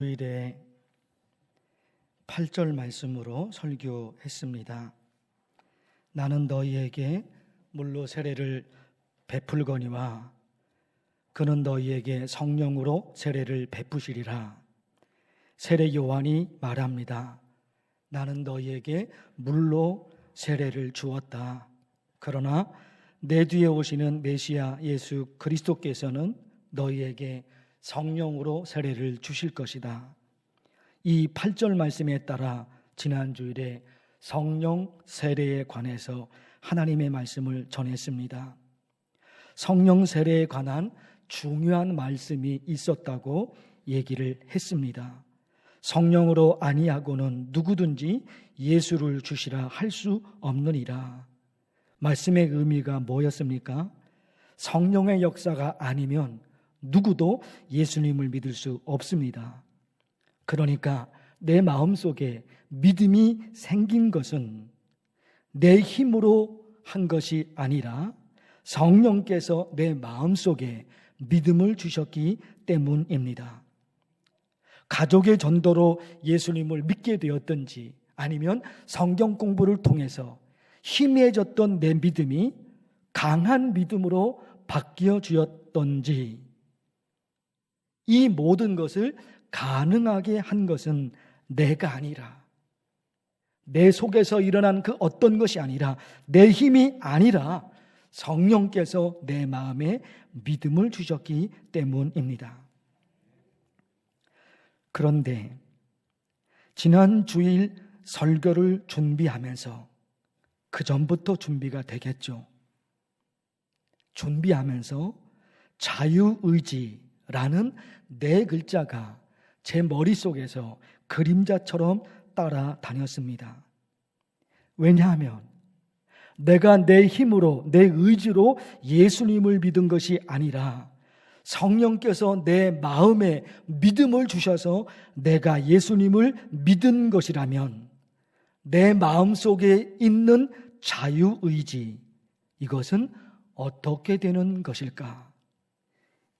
주일에 8절 말씀으로 설교했습니다. 나는 너희에게 물로 세례를 베풀거니와 그는 너희에게 성령으로 세례를 베푸시리라. 세례 요한이 말합니다. 나는 너희에게 물로 세례를 주었다. 그러나 내 뒤에 오시는 메시아 예수 그리스도께서는 너희에게 성령으로 세례를 주실 것이다. 이 8절 말씀에 따라 지난 주일에 성령 세례에 관해서 하나님의 말씀을 전했습니다. 성령 세례에 관한 중요한 말씀이 있었다고 얘기를 했습니다. 성령으로 아니하고는 누구든지 예수를 주시라 할 수 없느니라. 말씀의 의미가 뭐였습니까? 성령의 역사가 아니면 누구도 예수님을 믿을 수 없습니다. 그러니까 내 마음속에 믿음이 생긴 것은 내 힘으로 한 것이 아니라 성령께서 내 마음속에 믿음을 주셨기 때문입니다. 가족의 전도로 예수님을 믿게 되었든지 아니면 성경 공부를 통해서 희미해졌던 내 믿음이 강한 믿음으로 바뀌어 주었던지 이 모든 것을 가능하게 한 것은 내가 아니라 내 속에서 일어난 그 어떤 것이 아니라 내 힘이 아니라 성령께서 내 마음에 믿음을 주셨기 때문입니다. 그런데 지난 주일 설교를 준비하면서 그 전부터 준비가 되겠죠. 준비하면서 자유의지라는 네 글자가 제 머릿속에서 그림자처럼 따라다녔습니다. 왜냐하면 내가 내 힘으로 내 의지로 예수님을 믿은 것이 아니라 성령께서 내 마음에 믿음을 주셔서 내가 예수님을 믿은 것이라면 내 마음속에 있는 자유의지, 이것은 어떻게 되는 것일까?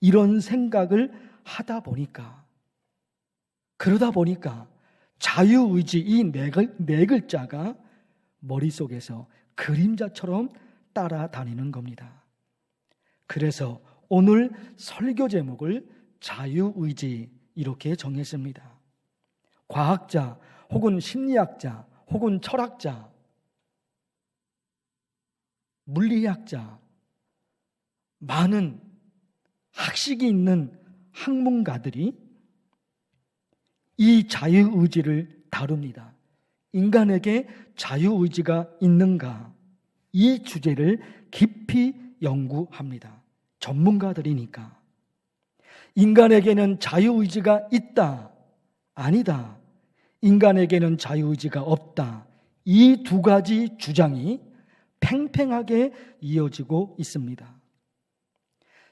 이런 생각을 그러다 보니까 자유의지 이 네 글자가 머릿속에서 그림자처럼 따라다니는 겁니다. 그래서 오늘 설교 제목을 자유의지 이렇게 정했습니다. 과학자 혹은 심리학자 혹은 철학자, 물리학자, 많은 학식이 있는 학문가들이 이 자유의지를 다룹니다. 인간에게 자유의지가 있는가? 이 주제를 깊이 연구합니다. 전문가들이니까. 인간에게는 자유의지가 있다, 아니다. 인간에게는 자유의지가 없다. 이 두 가지 주장이 팽팽하게 이어지고 있습니다.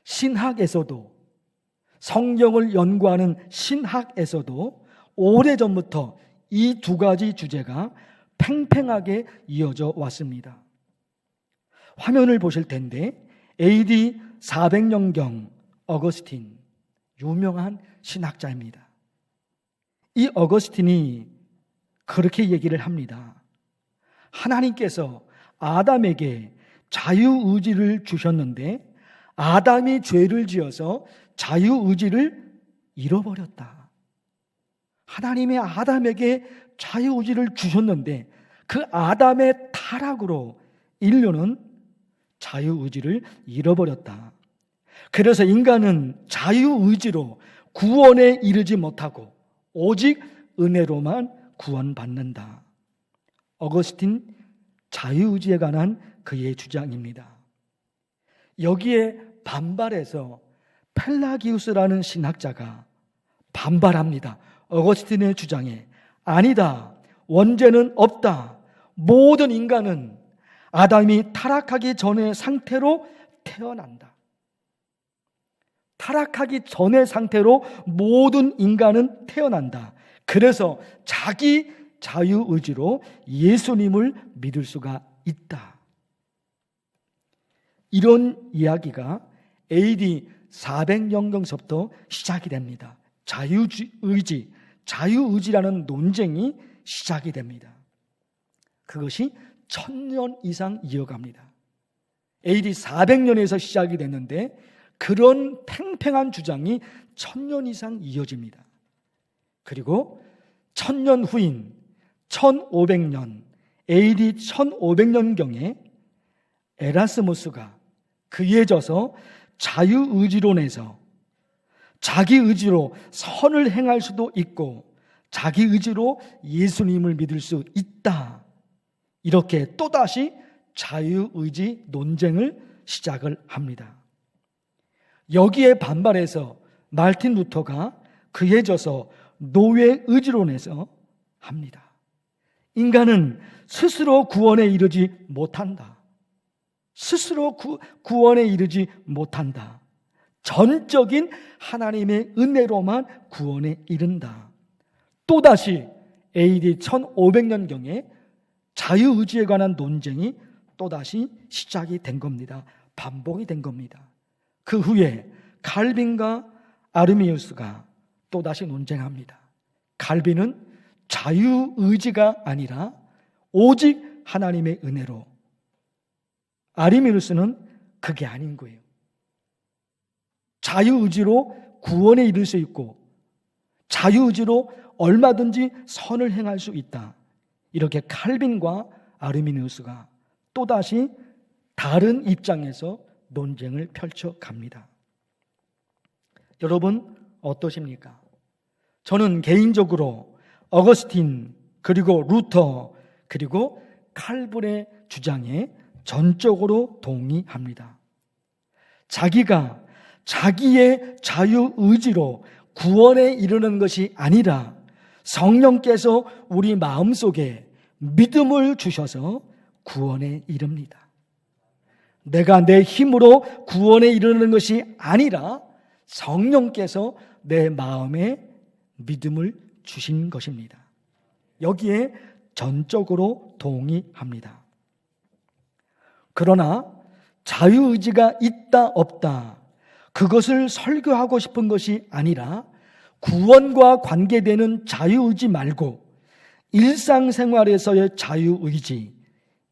신학에서도, 성경을 연구하는 신학에서도 오래전부터 이 두 가지 주제가 팽팽하게 이어져 왔습니다. 화면을 보실 텐데 AD 400년경 어거스틴, 유명한 신학자입니다. 이 어거스틴이 그렇게 얘기를 합니다. 하나님께서 아담에게 자유의지를 주셨는데 아담이 죄를 지어서 자유의지를 잃어버렸다. 하나님이 아담에게 자유의지를 주셨는데 그 아담의 타락으로 인류는 자유의지를 잃어버렸다. 그래서 인간은 자유의지로 구원에 이르지 못하고 오직 은혜로만 구원받는다. 어거스틴 자유의지에 관한 그의 주장입니다. 여기에 반발해서 펠라기우스라는 신학자가 반발합니다. 어거스틴의 주장에 아니다. 원죄는 없다. 모든 인간은 아담이 타락하기 전의 상태로 태어난다. 타락하기 전의 상태로 모든 인간은 태어난다. 그래서 자기 자유의지로 예수님을 믿을 수가 있다. 이런 이야기가 AD 400년경서부터 시작이 됩니다. 자유의지, 자유의지라는 논쟁이 시작이 됩니다. 그것이 1000년 이상 이어갑니다. AD 400년에서 시작이 됐는데 그런 팽팽한 주장이 1000년 이상 이어집니다. 그리고 1000년 후인 1500년, AD 1500년경에 에라스무스가 그에 져서 자유의지론에서 자기 의지로 선을 행할 수도 있고 자기 의지로 예수님을 믿을 수 있다. 이렇게 또다시 자유의지 논쟁을 시작을 합니다. 여기에 반발해서 말틴 루터가 그에 져서 노예의지론에서 합니다. 인간은 스스로 구원에 이르지 못한다. 스스로 구원에 이르지 못한다. 전적인 하나님의 은혜로만 구원에 이른다. 또다시 AD 1500년경에 자유의지에 관한 논쟁이 또다시 시작이 된 겁니다. 반복이 된 겁니다. 그 후에 칼빈과 아르미우스가 또다시 논쟁합니다. 칼빈은 자유의지가 아니라 오직 하나님의 은혜로, 아르미우스는 그게 아닌 거예요. 자유의지로 구원에 이를 수 있고 자유의지로 얼마든지 선을 행할 수 있다. 이렇게 칼빈과 아르미누스가 또다시 다른 입장에서 논쟁을 펼쳐갑니다. 여러분 어떠십니까? 저는 개인적으로 어거스틴 그리고 루터 그리고 칼빈의 주장에 전적으로 동의합니다. 자기가 자기의 자유의지로 구원에 이르는 것이 아니라 성령께서 우리 마음속에 믿음을 주셔서 구원에 이릅니다. 내가 내 힘으로 구원에 이르는 것이 아니라 성령께서 내 마음에 믿음을 주신 것입니다. 여기에 전적으로 동의합니다. 그러나 자유의지가 있다 없다 그것을 설교하고 싶은 것이 아니라 구원과 관계되는 자유의지 말고 일상생활에서의 자유의지,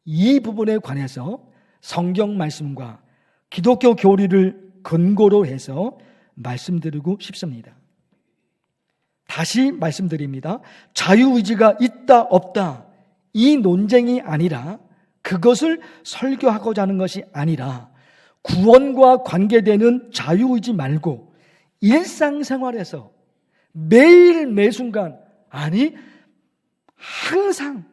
이 부분에 관해서 성경 말씀과 기독교 교리를 근거로 해서 말씀드리고 싶습니다. 다시 말씀드립니다. 자유의지가 있다 없다 이 논쟁이 아니라 그것을 설교하고자 하는 것이 아니라 구원과 관계되는 자유의지 말고 일상생활에서 매일 매순간 아니 항상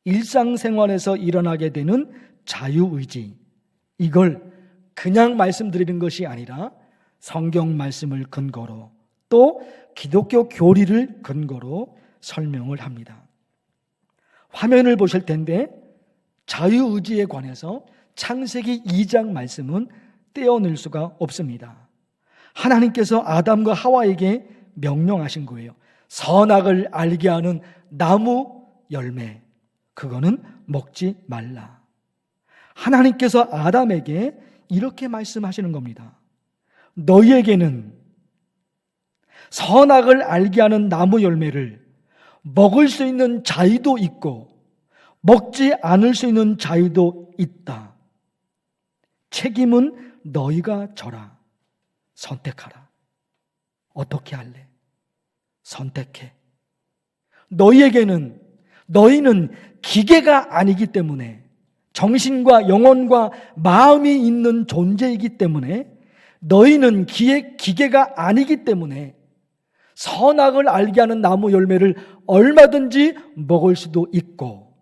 일상생활에서 일어나게 되는 자유의지, 이걸 그냥 말씀드리는 것이 아니라 성경 말씀을 근거로 또 기독교 교리를 근거로 설명을 합니다. 화면을 보실 텐데 자유의지에 관해서 창세기 2장 말씀은 떼어낼 수가 없습니다. 하나님께서 아담과 하와에게 명령하신 거예요. 선악을 알게 하는 나무 열매, 그거는 먹지 말라. 하나님께서 아담에게 이렇게 말씀하시는 겁니다. 너희에게는 선악을 알게 하는 나무 열매를 먹을 수 있는 자유도 있고 먹지 않을 수 있는 자유도 있다. 책임은 너희가 져라. 선택하라. 어떻게 할래? 선택해. 너희는 기계가 아니기 때문에, 정신과 영혼과 마음이 있는 존재이기 때문에, 너희는 기계가 아니기 때문에 선악을 알게 하는 나무 열매를 얼마든지 먹을 수도 있고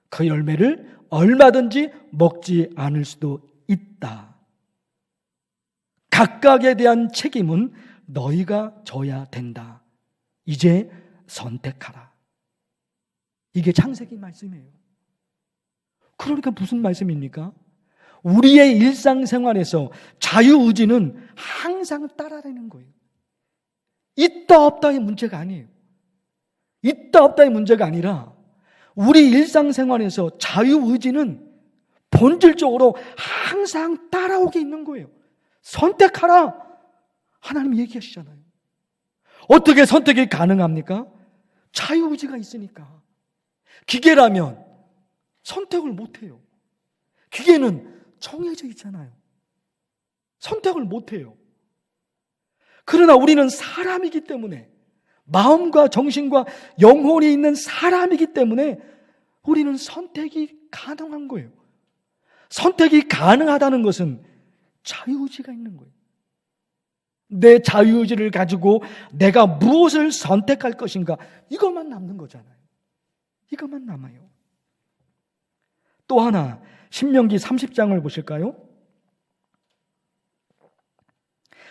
그 열매를 얼마든지 먹지 않을 수도 있다. 각각에 대한 책임은 너희가 져야 된다. 이제 선택하라. 이게 창세기 말씀이에요. 그러니까 무슨 말씀입니까? 우리의 일상생활에서 자유의지는 항상 따라다니는 거예요. 있다 없다의 문제가 아니에요. 있다 없다의 문제가 아니라 우리 일상생활에서 자유의지는 본질적으로 항상 따라오게 있는 거예요. 선택하라. 하나님 얘기하시잖아요. 어떻게 선택이 가능합니까? 자유의지가 있으니까. 기계라면 선택을 못해요. 기계는 정해져 있잖아요. 선택을 못해요. 그러나 우리는 사람이기 때문에, 마음과 정신과 영혼이 있는 사람이기 때문에 우리는 선택이 가능한 거예요. 선택이 가능하다는 것은 자유의지가 있는 거예요. 내 자유의지를 가지고 내가 무엇을 선택할 것인가, 이것만 남는 거잖아요. 이것만 남아요. 또 하나, 신명기 30장을 보실까요?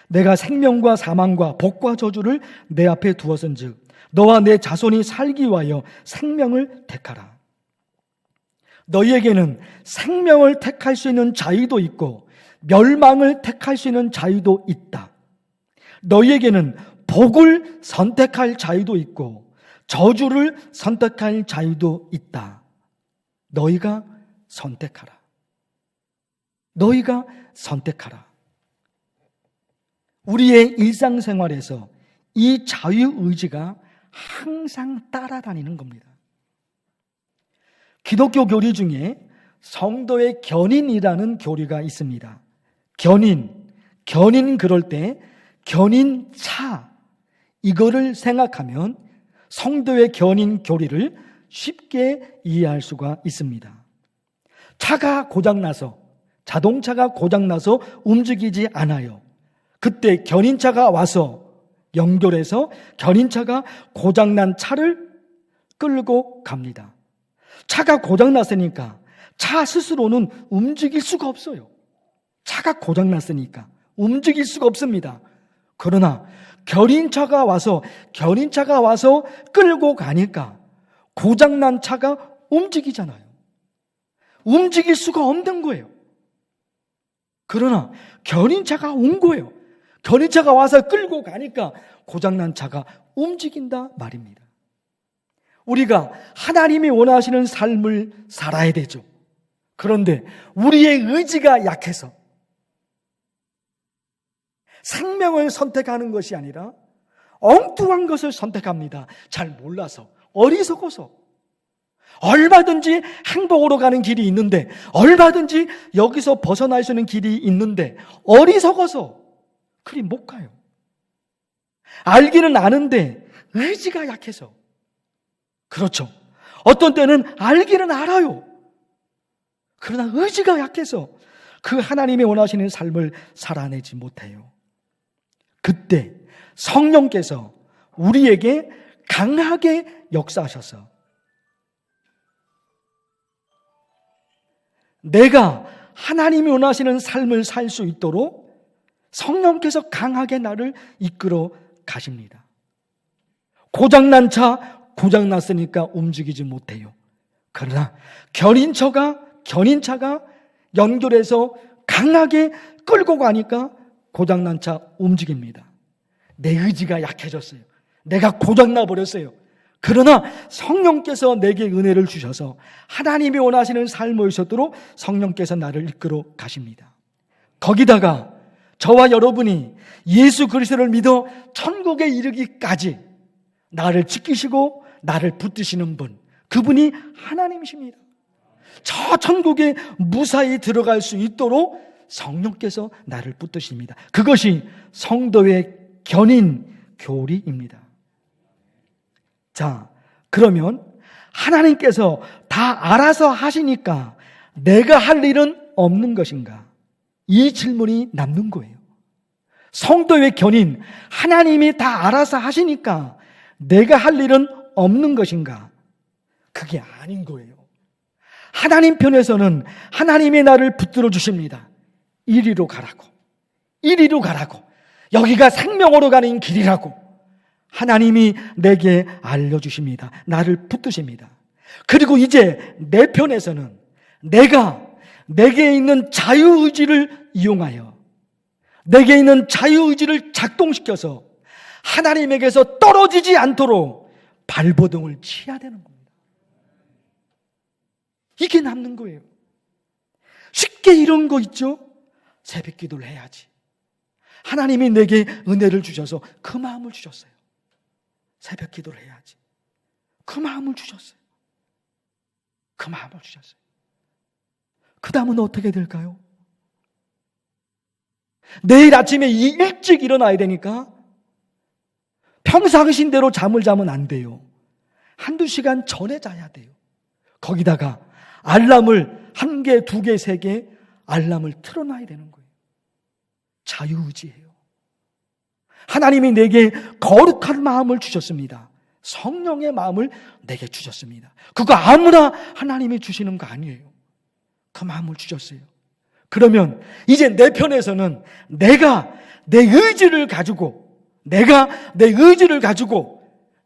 내가 생명과 사망과 복과 저주를 내 앞에 두었은즉 너와 내 자손이 살기 위하여 생명을 택하라. 너희에게는 생명을 택할 수 있는 자유도 있고 멸망을 택할 수 있는 자유도 있다. 너희에게는 복을 선택할 자유도 있고 저주를 선택할 자유도 있다. 너희가 선택하라. 너희가 선택하라. 우리의 일상생활에서 이 자유의지가 항상 따라다니는 겁니다. 기독교 교리 중에 성도의 견인이라는 교리가 있습니다. 견인 그럴 때 견인차, 이거를 생각하면 성도의 견인 교리를 쉽게 이해할 수가 있습니다. 차가 고장나서, 자동차가 고장나서 움직이지 않아요. 그때 견인차가 와서 연결해서 견인차가 고장난 차를 끌고 갑니다. 차가 고장났으니까 차 스스로는 움직일 수가 없어요. 차가 고장났으니까 움직일 수가 없습니다. 그러나 견인차가 와서 끌고 가니까 고장난 차가 움직이잖아요. 움직일 수가 없는 거예요. 그러나 견인차가 온 거예요. 견인차가 와서 끌고 가니까 고장난 차가 움직인다 말입니다. 우리가 하나님이 원하시는 삶을 살아야 되죠. 그런데 우리의 의지가 약해서 생명을 선택하는 것이 아니라 엉뚱한 것을 선택합니다. 잘 몰라서, 어리석어서. 얼마든지 행복으로 가는 길이 있는데, 얼마든지 여기서 벗어날 수 있는 길이 있는데 어리석어서 그리 못 가요. 알기는 아는데 의지가 약해서. 그렇죠. 어떤 때는 알기는 알아요. 그러나 의지가 약해서 그 하나님이 원하시는 삶을 살아내지 못해요. 그때 성령께서 우리에게 강하게 역사하셔서 내가 하나님이 원하시는 삶을 살 수 있도록 성령께서 강하게 나를 이끌어 가십니다. 고장난 차, 고장났으니까 움직이지 못해요. 그러나 견인차가 연결해서 강하게 끌고 가니까 고장난 차 움직입니다. 내 의지가 약해졌어요. 내가 고장나 버렸어요. 그러나 성령께서 내게 은혜를 주셔서 하나님이 원하시는 삶을 살도록 성령께서 나를 이끌어 가십니다. 거기다가 저와 여러분이 예수 그리스도를 믿어 천국에 이르기까지 나를 지키시고 나를 붙드시는 분, 그분이 하나님이십니다. 저 천국에 무사히 들어갈 수 있도록 성령께서 나를 붙드십니다. 그것이 성도의 견인 교리입니다. 자, 그러면 하나님께서 다 알아서 하시니까 내가 할 일은 없는 것인가? 이 질문이 남는 거예요. 성도의 견인, 하나님이 다 알아서 하시니까 내가 할 일은 없는 것인가? 그게 아닌 거예요. 하나님 편에서는 하나님이 나를 붙들어 주십니다. 이리로 가라고. 이리로 가라고. 여기가 생명으로 가는 길이라고. 하나님이 내게 알려주십니다. 나를 붙드십니다. 그리고 이제 내 편에서는 내게 있는 자유의지를 이용하여 내게 있는 자유의지를 작동시켜서 하나님에게서 떨어지지 않도록 발버둥을 치야 되는 겁니다. 이게 남는 거예요. 쉽게 이런 거 있죠? 새벽 기도를 해야지. 하나님이 내게 은혜를 주셔서 그 마음을 주셨어요. 새벽 기도를 해야지. 그 마음을 주셨어요. 그 마음을 주셨어요. 그 다음은 어떻게 될까요? 내일 아침에 일찍 일어나야 되니까 평상시대로 잠을 자면 안 돼요. 한두 시간 전에 자야 돼요. 거기다가 알람을 1개, 2개, 3개 알람을 틀어놔야 되는 거예요. 자유의지예요. 하나님이 내게 거룩한 마음을 주셨습니다. 성령의 마음을 내게 주셨습니다. 그거 아무나 하나님이 주시는 거 아니에요. 그 마음을 주셨어요. 그러면 이제 내 편에서는 내가 내 의지를 가지고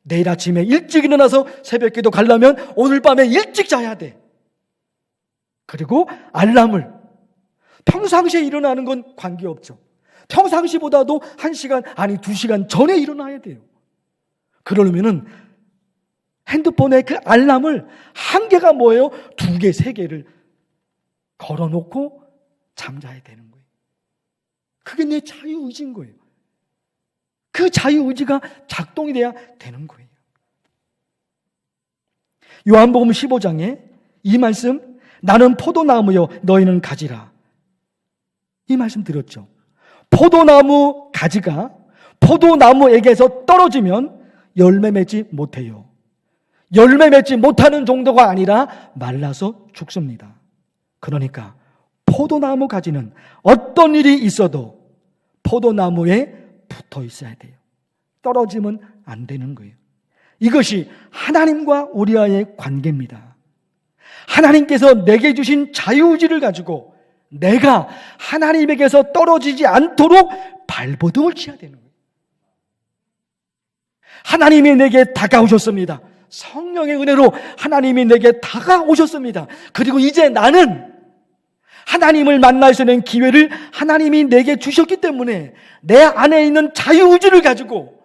내일 아침에 일찍 일어나서 새벽기도 가려면 오늘 밤에 일찍 자야 돼. 그리고 알람을 평상시에 일어나는 건 관계없죠. 평상시보다도 1시간 아니 2시간 전에 일어나야 돼요. 그러려면은 핸드폰에 그 알람을 1개가 뭐예요? 2개, 3개를 걸어놓고 잠자야 되는 거예요. 그게 내 자유의지인 거예요. 그 자유의지가 작동이 돼야 되는 거예요. 요한복음 15장에 이 말씀, 나는 포도나무요 너희는 가지라. 이 말씀 들었죠? 포도나무 가지가 포도나무에게서 떨어지면 열매 맺지 못해요. 열매 맺지 못하는 정도가 아니라 말라서 죽습니다. 그러니까 포도나무 가지는 어떤 일이 있어도 포도나무에 붙어 있어야 돼요. 떨어지면 안 되는 거예요. 이것이 하나님과 우리와의 관계입니다. 하나님께서 내게 주신 자유의지를 가지고 내가 하나님에게서 떨어지지 않도록 발버둥을 쳐야 되는 거예요. 하나님이 내게 다가오셨습니다. 성령의 은혜로 하나님이 내게 다가오셨습니다. 그리고 이제 나는 하나님을 만날 수 있는 기회를 하나님이 내게 주셨기 때문에 내 안에 있는 자유의지를 가지고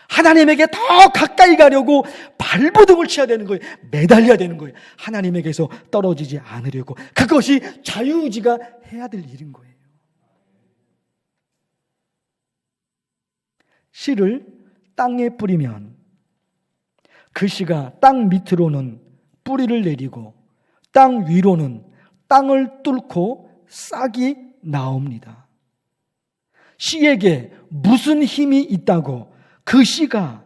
하나님에게 더 가까이 가려고 발버둥을 쳐야 되는 거예요. 매달려야 되는 거예요. 하나님에게서 떨어지지 않으려고. 그것이 자유의지가 해야 될 일인 거예요. 씨를 땅에 뿌리면 그 씨가 땅 밑으로는 뿌리를 내리고 땅 위로는 땅을 뚫고 싹이 나옵니다. 씨에게 무슨 힘이 있다고 그 씨가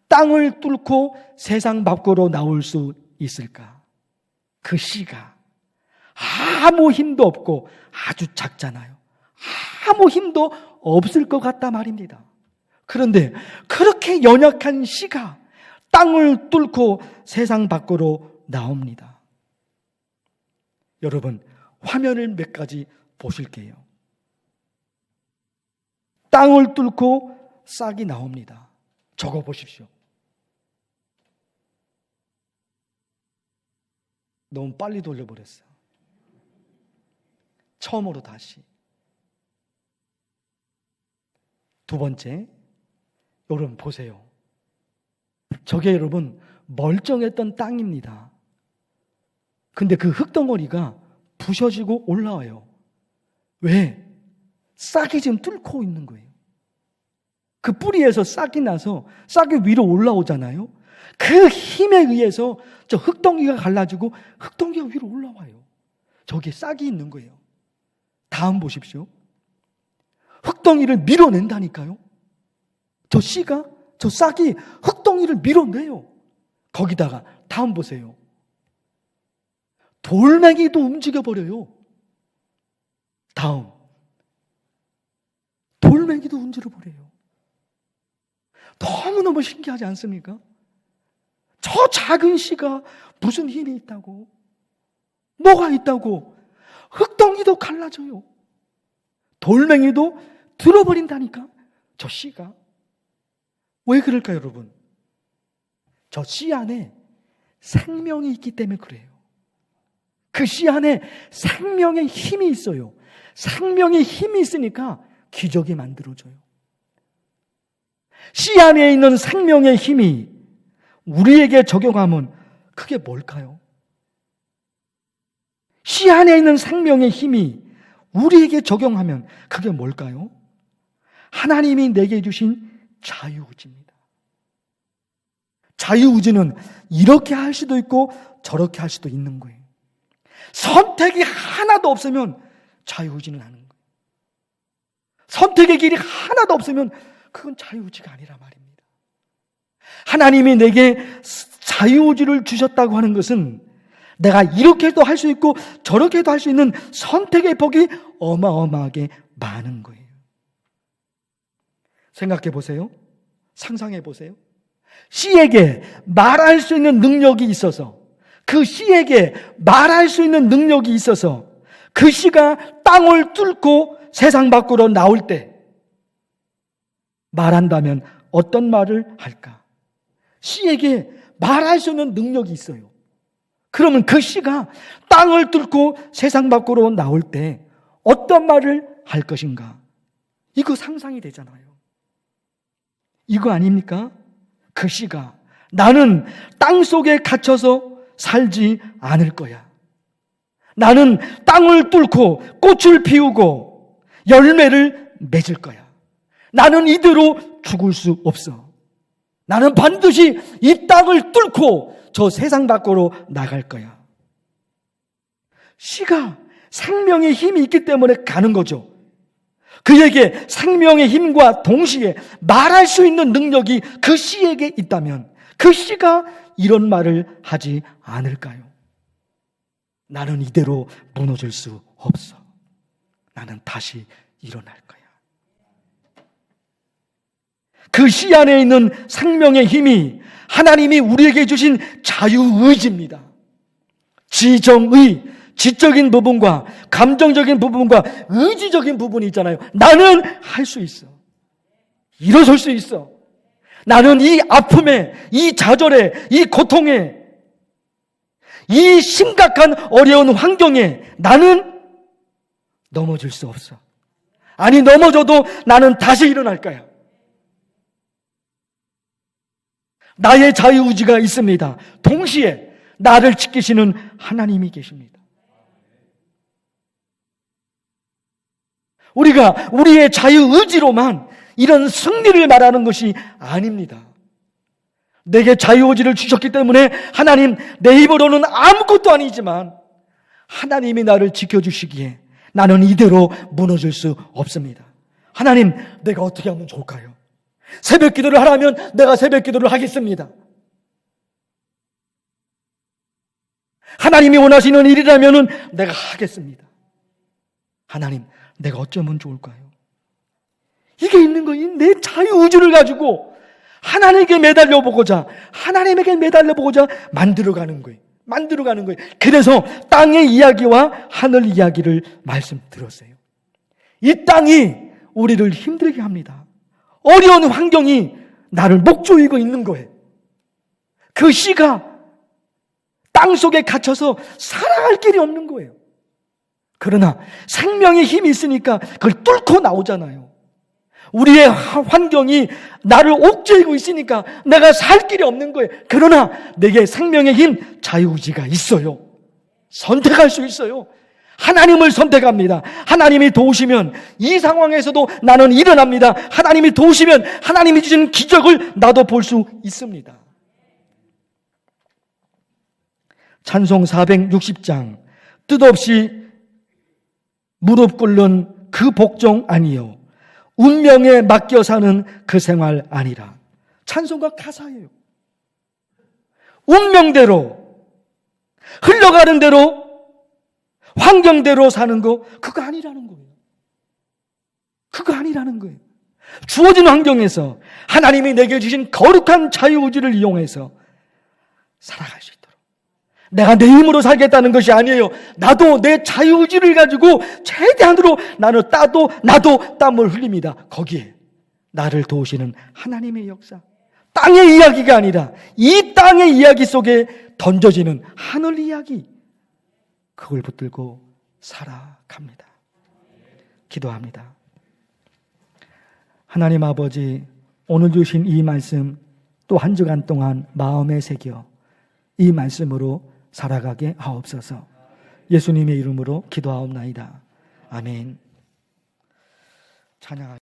땅을 뚫고 세상 밖으로 나올 수 있을까? 그 씨가 아무 힘도 없고 아주 작잖아요. 아무 힘도 없을 것 같다 말입니다. 그런데 그렇게 연약한 씨가 땅을 뚫고 세상 밖으로 나옵니다. 여러분, 화면을 몇 가지 보실게요. 땅을 뚫고 싹이 나옵니다. 적어 보십시오. 너무 빨리 돌려버렸어. 처음으로 다시. 두 번째, 여러분 보세요. 저게 여러분 멀쩡했던 땅입니다. 근데 그 흙덩어리가 부셔지고 올라와요. 왜? 싹이 지금 뚫고 있는 거예요. 그 뿌리에서 싹이 나서 싹이 위로 올라오잖아요. 그 힘에 의해서 저 흙덩이가 갈라지고 흙덩이가 위로 올라와요. 저기에 싹이 있는 거예요. 다음 보십시오. 흙덩이를 밀어낸다니까요. 저 씨가, 저 싹이 흙덩이를 밀어내요. 거기다가 다음 보세요. 돌멩이도 움직여버려요. 다음. 돌멩이도 움직여버려요. 너무너무 신기하지 않습니까? 저 작은 씨가 무슨 힘이 있다고? 뭐가 있다고? 흙덩이도 갈라져요. 돌멩이도 들어버린다니까? 저 씨가. 왜 그럴까요, 여러분? 저 씨 안에 생명이 있기 때문에 그래요. 그 씨 안에 생명의 힘이 있어요. 생명의 힘이 있으니까 기적이 만들어져요. 씨 안에 있는 생명의 힘이 우리에게 적용하면 그게 뭘까요? 씨 안에 있는 생명의 힘이 우리에게 적용하면 그게 뭘까요? 하나님이 내게 주신 자유의지입니다. 자유의지는 이렇게 할 수도 있고 저렇게 할 수도 있는 거예요. 선택이 하나도 없으면 자유의지는 아닌 거예요. 선택의 길이 하나도 없으면 그건 자유의지가 아니라 말입니다. 하나님이 내게 자유의지를 주셨다고 하는 것은 내가 이렇게도 할 수 있고 저렇게도 할 수 있는 선택의 폭이 어마어마하게 많은 거예요. 생각해 보세요. 상상해 보세요. 씨에게 말할 수 있는 능력이 있어서, 그 씨에게 말할 수 있는 능력이 있어서 그 씨가 땅을 뚫고 세상 밖으로 나올 때 말한다면 어떤 말을 할까? 씨에게 말할 수 있는 능력이 있어요. 그러면 그 씨가 땅을 뚫고 세상 밖으로 나올 때 어떤 말을 할 것인가? 이거 상상이 되잖아요. 이거 아닙니까? 그 씨가 나는 땅 속에 갇혀서 살지 않을 거야. 나는 땅을 뚫고 꽃을 피우고 열매를 맺을 거야. 나는 이대로 죽을 수 없어. 나는 반드시 이 땅을 뚫고 저 세상 밖으로 나갈 거야. 씨가 생명의 힘이 있기 때문에 가는 거죠. 그에게 생명의 힘과 동시에 말할 수 있는 능력이 그 씨에게 있다면 그 씨가 이런 말을 하지 않을까요? 나는 이대로 무너질 수 없어. 나는 다시 일어날 거야. 그 씨 안에 있는 생명의 힘이 하나님이 우리에게 주신 자유의지입니다. 지정의, 지적인 부분과 감정적인 부분과 의지적인 부분이 있잖아요. 나는 할 수 있어. 일어설 수 있어. 나는 이 아픔에, 이 좌절에, 이 고통에, 이 심각한 어려운 환경에 나는 넘어질 수 없어. 아니, 넘어져도 나는 다시 일어날 거야. 나의 자유의지가 있습니다. 동시에 나를 지키시는 하나님이 계십니다. 우리가 우리의 자유의지로만 이런 승리를 말하는 것이 아닙니다. 내게 자유의지를 주셨기 때문에 하나님, 내 입으로는 아무것도 아니지만 하나님이 나를 지켜주시기에 나는 이대로 무너질 수 없습니다. 하나님, 내가 어떻게 하면 좋을까요? 새벽 기도를 하라면 내가 새벽 기도를 하겠습니다. 하나님이 원하시는 일이라면 내가 하겠습니다. 하나님, 내가 어쩌면 좋을까요? 이게 있는 거예요. 내 자유의지를 가지고 하나님에게 매달려보고자, 하나님에게 매달려보고자 만들어가는 거예요. 만들어가는 거예요. 그래서 땅의 이야기와 하늘 이야기를 말씀드렸어요. 이 땅이 우리를 힘들게 합니다. 어려운 환경이 나를 목조이고 있는 거예요. 그 씨가 땅 속에 갇혀서 살아갈 길이 없는 거예요. 그러나 생명의 힘이 있으니까 그걸 뚫고 나오잖아요. 우리의 환경이 나를 옥죄이고 있으니까 내가 살 길이 없는 거예요. 그러나 내게 생명의 힘, 자유의지가 있어요. 선택할 수 있어요. 하나님을 선택합니다. 하나님이 도우시면 이 상황에서도 나는 일어납니다. 하나님이 도우시면 하나님이 주신 기적을 나도 볼 수 있습니다. 찬송 460장, 뜻없이 무릎 꿇는 그 복종 아니요, 운명에 맡겨 사는 그 생활 아니라. 찬송가 가사예요. 운명대로, 흘러가는 대로, 환경대로 사는 거, 그거 아니라는 거예요. 그거 아니라는 거예요. 주어진 환경에서 하나님이 내게 주신 거룩한 자유의지를 이용해서 살아갈 수 있도록. 내가 내 힘으로 살겠다는 것이 아니에요. 나도 내 자유의지를 가지고 최대한으로 나도 땀을 흘립니다. 거기에 나를 도우시는 하나님의 역사. 땅의 이야기가 아니라 이 땅의 이야기 속에 던져지는 하늘 이야기. 그걸 붙들고 살아갑니다. 기도합니다. 하나님 아버지, 오늘 주신 이 말씀 또 한 주간 동안 마음에 새겨 이 말씀으로 살아가게 하옵소서. 예수님의 이름으로 기도하옵나이다. 아멘. 찬양합니다.